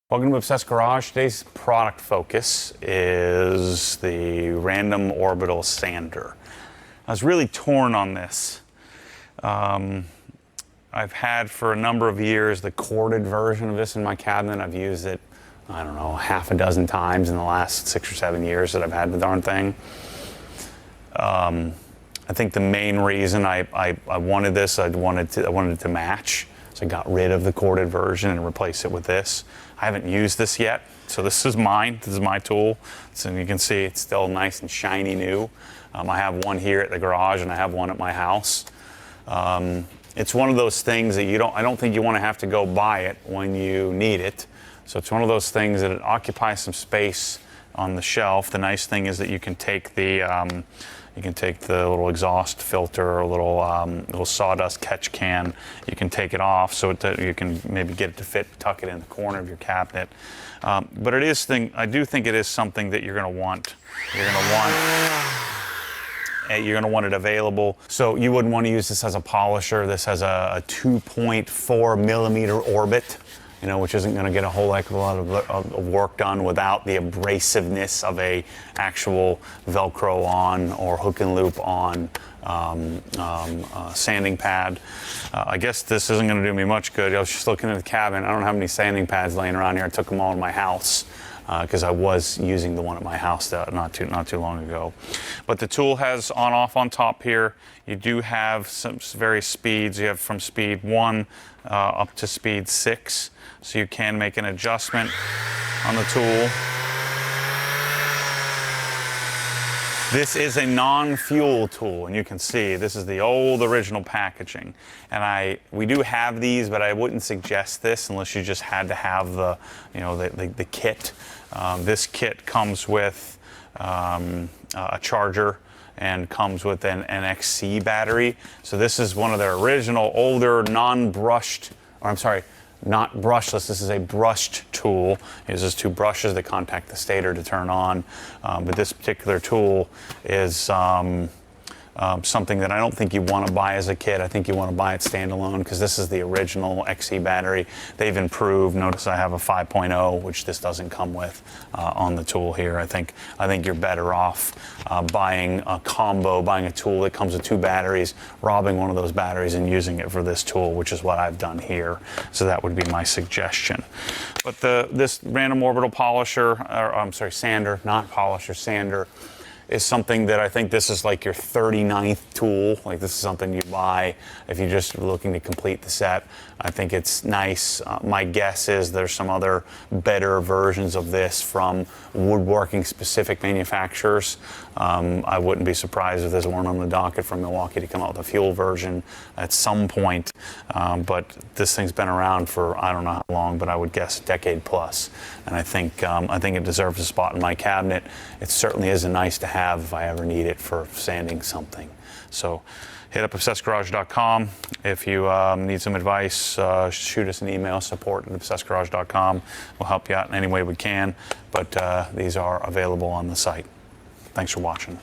Welcome to Obsessed Garage. Today's product focus is the random orbital sander. I was really torn on this. I've had for a number of years the corded version of this in my cabinet. I've used it, I don't know, half a dozen times in the last 6 or 7 years that I've had the darn thing. I think the main reason I wanted this, I wanted it to match. So I got rid of the corded version and replaced it with this. I haven't used this yet, so this is mine. This is my tool. So you can see it's still nice and shiny new. I have one here at the garage and I have one at my house. It's one of those things that I don't think you want to have to go buy it when you need it. So it's one of those things that it occupies some space on the shelf. The nice thing is that you can take the little exhaust filter or little sawdust catch can. You can take it off so that you can maybe get it to fit, tuck it in the corner of your cabinet. But I do think it is something that you're going to want. You're going to want it available. So you wouldn't want to use this as a polisher. This has a 2.4 millimeter orbit, which isn't going to get a whole heck of a lot of work done without the abrasiveness of a actual Velcro on or hook and loop on sanding pad. I guess this isn't going to do me much good. I was just looking at the cabinet. I don't have any sanding pads laying around here. I took them all in my house because I was using the one at my house not too long ago. But the tool has on-off on top here. You do have some various speeds. You have from speed 1 up to speed 6. So you can make an adjustment on the tool. This is a non-fuel tool, and you can see this is the old original packaging. And we do have these, but I wouldn't suggest this unless you just had to have the kit. This kit comes with a charger and comes with an Nxc battery. So this is one of their original, older, not brushless. This is a brushed tool. It uses 2 brushes that contact the stator to turn on. But this particular tool is something that I don't think you want to buy as a kit. I think you want to buy it standalone because this is the original Nxc battery. They've improved. Notice I have a 5.0, which this doesn't come with on the tool here. I think you're better off buying a combo, buying a tool that comes with 2 batteries, robbing one of those batteries and using it for this tool, which is what I've done here. So that would be my suggestion. But this random orbital sander, not polisher, sander, is something that I think this is like your 39th tool. Like this is something you buy if you're just looking to complete the set. I think it's nice. My guess is there's some other better versions of this from woodworking specific manufacturers. I wouldn't be surprised if there's one on the docket from Milwaukee to come out with a fuel version at some point. But this thing's been around for I don't know how long, but I would guess a decade plus. And I think it deserves a spot in my cabinet. It certainly is a nice to have if I ever need it for sanding something. So hit up obsessedgarage.com. If you need some advice, shoot us an email, support@obsessedgarage.com. We'll help you out in any way we can, but these are available on the site. Thanks for watching.